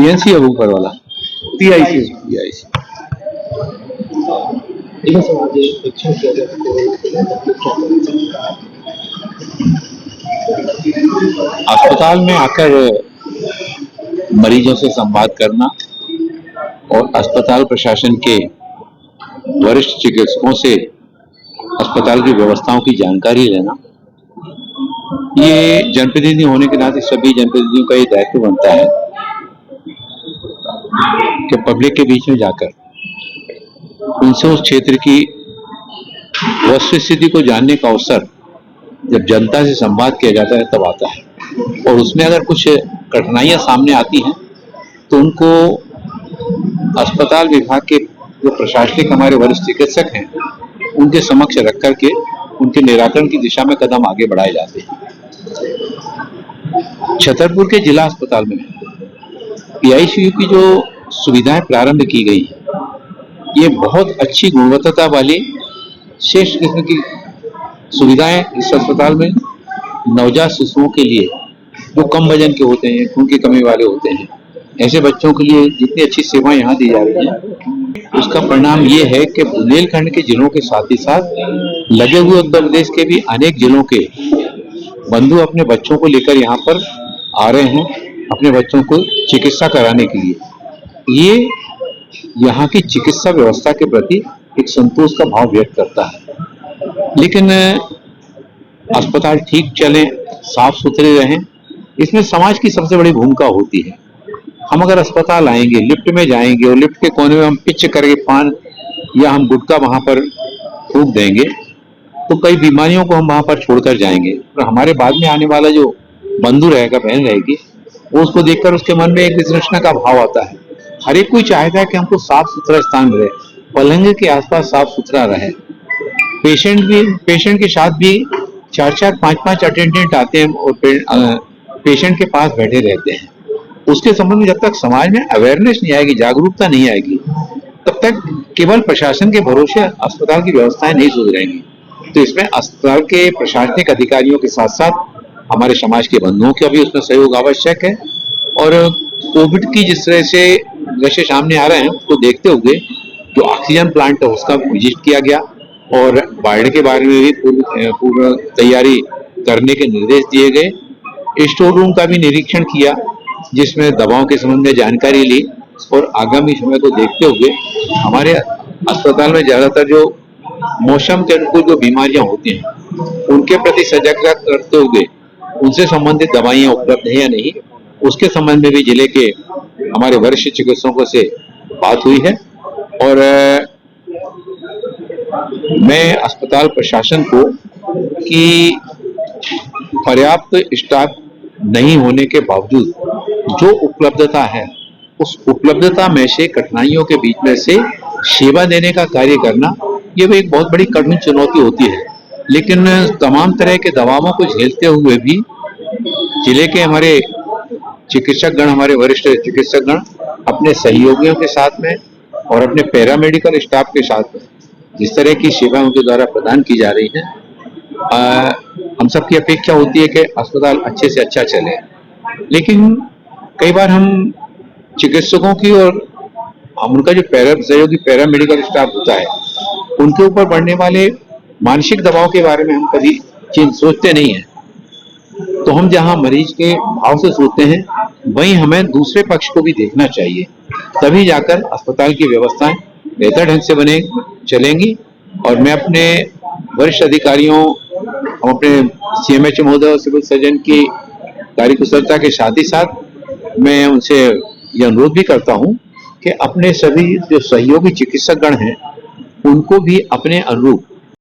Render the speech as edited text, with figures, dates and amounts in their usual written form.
PNC है ऊपर वाला, पीआईसी। पीआईसी। अस्पताल में आकर मरीजों से संवाद करना और अस्पताल प्रशासन के वरिष्ठ चिकित्सकों से अस्पताल की व्यवस्थाओं की जानकारी लेना, ये जनप्रतिनिधि होने के नाते सभी जनप्रतिनिधियों का ये दायित्व बनता है कि पब्लिक के बीच में जाकर उनसे उस क्षेत्र की वस्तुस्थिति को जानने का अवसर जब जनता से संवाद किया जाता है तब आता है, और उसमें अगर कुछ कठिनाइयां सामने आती हैं तो उनको अस्पताल विभाग के जो प्रशासनिक हमारे वरिष्ठ चिकित्सक हैं उनके समक्ष रख करके उनके निराकरण की दिशा में कदम आगे बढ़ाए जाते हैं। छतरपुर के जिला अस्पताल में पीआईसीयू की जो सुविधाएं प्रारंभ की गई हैं ये बहुत अच्छी गुणवत्ता वाली श्रेष्ठ किस्म की सुविधाएं इस अस्पताल में नवजात शिशुओं के लिए जो कम वजन के होते हैं, खून की कमी वाले होते हैं, ऐसे बच्चों के लिए जितनी अच्छी सेवाएं यहाँ दी जा रही हैं उसका परिणाम ये है कि बुंदेलखंड के जिलों के साथ ही साथ लगे हुए उत्तर प्रदेश के भी अनेक जिलों के बंधु अपने बच्चों को लेकर यहाँ पर आ रहे हैं अपने बच्चों को चिकित्सा कराने के लिए। ये यहाँ की चिकित्सा व्यवस्था के प्रति एक संतोष का भाव व्यक्त करता है। लेकिन अस्पताल ठीक चले, साफ सुथरे रहें, इसमें समाज की सबसे बड़ी भूमिका होती है। हम अगर अस्पताल आएंगे, लिफ्ट में जाएंगे और लिफ्ट के कोने में हम पिच करके पान या हम गुटखा वहां पर फूंक देंगे तो कई बीमारियों को हम वहां पर छोड़कर जाएंगे, और हमारे बाद में आने वाला जो बंधु रहेगा, बहन रहेगी, वो उसको देखकर उसके मन में एक वितृष्णा का भाव आता है। हर एक कोई चाहता है कि हमको साफ सुथरा स्थान रहे, पलंग के आसपास साफ सुथरा रहे। पेशेंट के साथ भी 4-4, 5-5 अटेंडेंट आते हैं और पेशेंट के पास बैठे रहते हैं। उसके संबंध में जब तक समाज में अवेयरनेस नहीं आएगी, जागरूकता नहीं आएगी, तब तक केवल प्रशासन के भरोसे अस्पताल की व्यवस्थाएं नहीं सुधरेंगी। तो इसमें अस्पताल के प्रशासनिक अधिकारियों के साथ साथ हमारे समाज के बंधुओं का भी उसमें सहयोग आवश्यक है। और कोविड की जिस तरह से दृश्य सामने आ रहे हैं उसको देखते हुए जो ऑक्सीजन प्लांट है उसका विजिट किया गया और बाढ़ के बारे में भी पूर्व तैयारी करने के निर्देश दिए गए। स्टोर रूम का भी निरीक्षण किया जिसमें दवाओं के संबंध में जानकारी ली, और आगामी समय को देखते हुए हमारे अस्पताल में ज्यादातर जो मौसम के अनुकूल जो बीमारियां होती हैं उनके प्रति सजगता करते हुए उनसे संबंधित दवाइयां उपलब्ध है या नहीं, उसके संबंध में भी जिले के हमारे वरिष्ठ चिकित्सकों से बात हुई है। और मैं अस्पताल प्रशासन को कि पर्याप्त स्टाफ नहीं होने के बावजूद जो उपलब्धता है उस उपलब्धता में से कठिनाइयों के बीच में से सेवा देने का कार्य करना ये भी एक बहुत बड़ी कठिन चुनौती होती है। लेकिन तमाम तरह के दबावों को झेलते हुए भी जिले के हमारे चिकित्सकगण, हमारे वरिष्ठ चिकित्सकगण अपने सहयोगियों के साथ में और अपने पैरामेडिकल स्टाफ के साथ में जिस तरह की सेवा उनके द्वारा प्रदान की जा रही है, हम सबकी अपेक्षा होती है कि अस्पताल अच्छे से अच्छा चले। लेकिन कई बार हम चिकित्सकों की और हम उनका जो सहयोगी पैरामेडिकल स्टाफ होता है उनके ऊपर बढ़ने वाले मानसिक दबाव के बारे में हम कभी सोचते नहीं हैं। तो हम जहां मरीज के भाव से सोचते हैं वहीं हमें दूसरे पक्ष को भी देखना चाहिए, तभी जाकर अस्पताल की व्यवस्थाएं बेहतर ढंग से बने चलेंगी। और मैं अपने वरिष्ठ अधिकारियों, हम अपने सीएमएच महोदय और सिविल सर्जन की कार्यकुशलता के साथ ही साथ मैं उनसे यह अनुरोध भी करता हूं कि अपने सभी जो सहयोगी चिकित्सकगण हैं उनको भी अपने अनुरूप